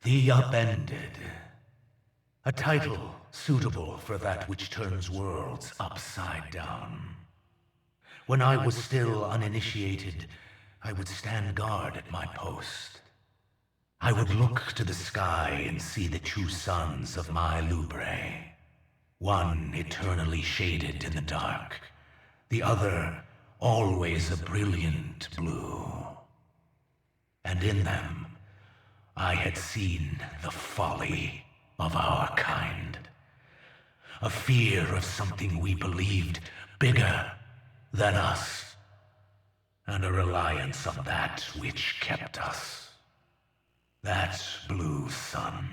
The Upended. A title suitable for that which turns worlds upside down. When I was still uninitiated, I would stand guard at my post. I would look to the sky and see the two suns of my Lubrae. One eternally shaded in the dark, the other always a brilliant blue. And in them, I had seen the folly of our kind. A fear of something we believed bigger than us, and a reliance on that which kept us. That blue sun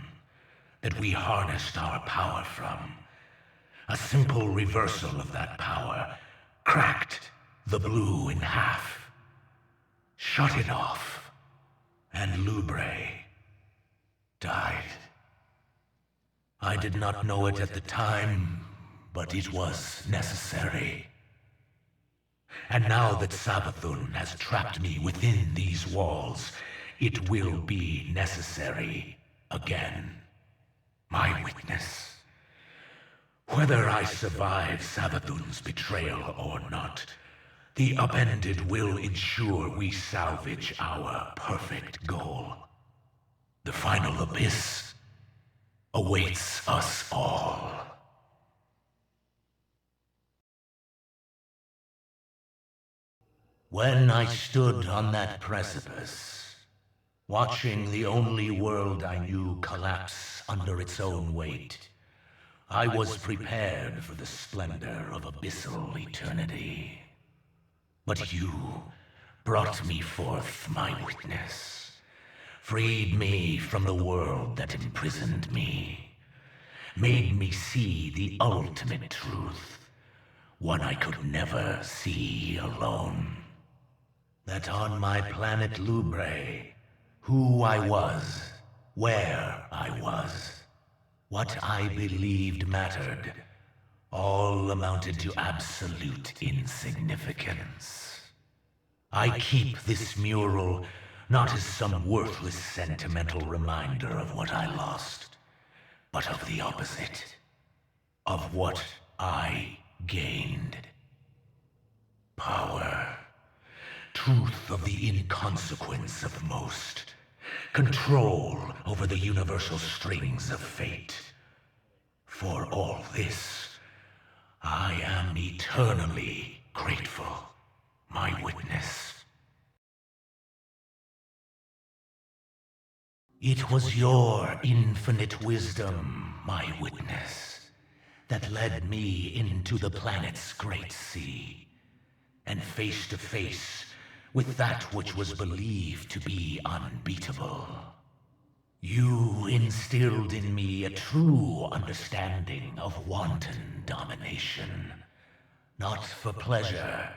that we harnessed our power from. A simple reversal of that power cracked the blue in half, shut it off, and Lubrae died. I did not know it at the time, but it was necessary. And now that Savathûn has trapped me within these walls, it will be necessary again. My witness. Whether I survive Savathûn's betrayal or not, the Upended will ensure we salvage our perfect goal. The final abyss awaits us all. When I stood on that precipice, watching the only world I knew collapse under its own weight, I was prepared for the splendor of abyssal eternity. But you brought me forth, my witness, freed me from the world that imprisoned me, made me see the ultimate truth, one I could never see alone. That on my planet Lubrae, who I was, where I was, what I believed mattered, all amounted to absolute insignificance. I keep this mural not as some worthless sentimental reminder of what I lost, but of the opposite, of what I gained. Power. Truth of the inconsequence of most. Control over the universal strings of fate. For all this, I am eternally grateful, my witness. It was your infinite wisdom, my witness, that led me into the planet's great sea, and face to face with that which was believed to be unbeatable. You instilled in me a true understanding of wanton domination, not for pleasure,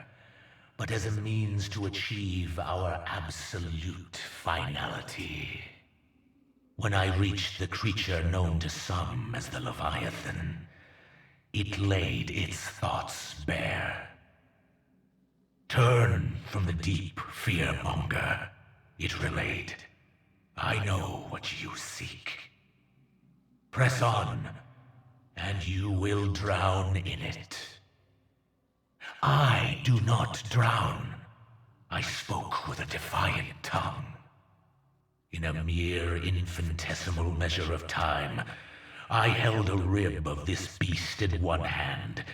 but as a means to achieve our absolute finality. When I reached the creature known to some as the Leviathan, it laid its thoughts bare. Turn from the deep fearmonger, it relayed. I know what you seek. Press on, and you will drown in it. I do not drown. I spoke with a defiant tongue. In a mere infinitesimal measure of time, I held a rib of this beast in one hand,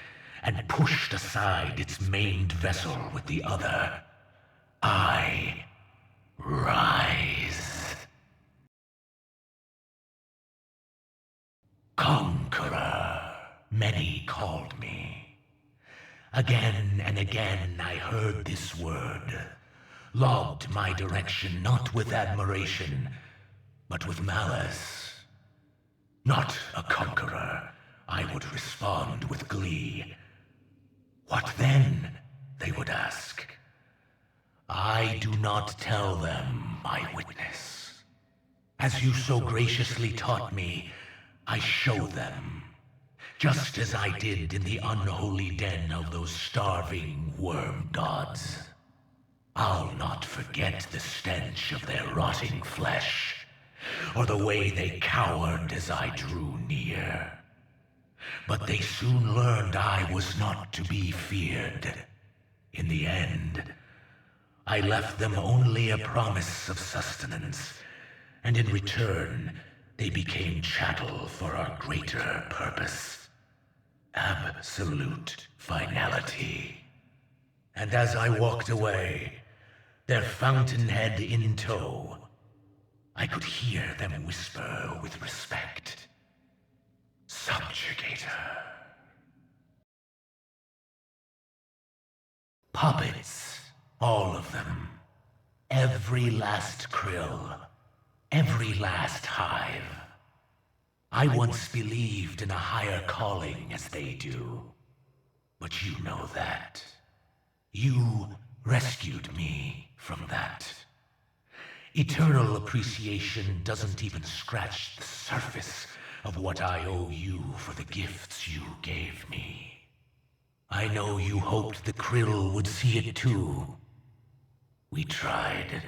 and pushed aside its maimed vessel with the other. I rise. Conqueror, many called me. Again and again I heard this word, lobbed my direction not with admiration, but with malice. Not a conqueror, I would respond with glee. What then? They would ask. I do not tell them, my witness. As you so graciously taught me, I show them, just as I did in the unholy den of those starving worm gods. I'll not forget the stench of their rotting flesh, or the way they cowered as I drew near. But they soon learned I was not to be feared. In the end, I left them only a promise of sustenance, and in return, they became chattel for our greater purpose. Absolute finality. And as I walked away, their fountainhead in tow, I could hear them whisper with respect, "Subjugator." Puppets, all of them. Every last krill, every last hive. I once believed in a higher calling as they do, but you know that. You rescued me from that. Eternal appreciation doesn't even scratch the surface of what I owe you for the gifts you gave me. I know you hoped the krill would see it too. We tried.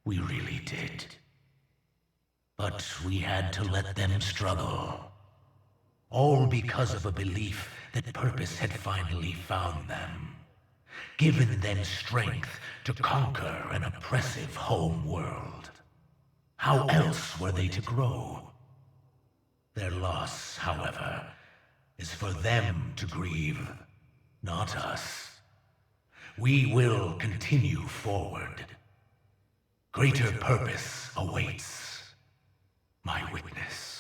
We really did. But we had to let them struggle. All because of a belief that purpose had finally found them, given them strength to conquer an oppressive home world. How else were they to grow? Their loss, however, is for them to grieve, not us. We will continue forward. Greater purpose awaits, my witness.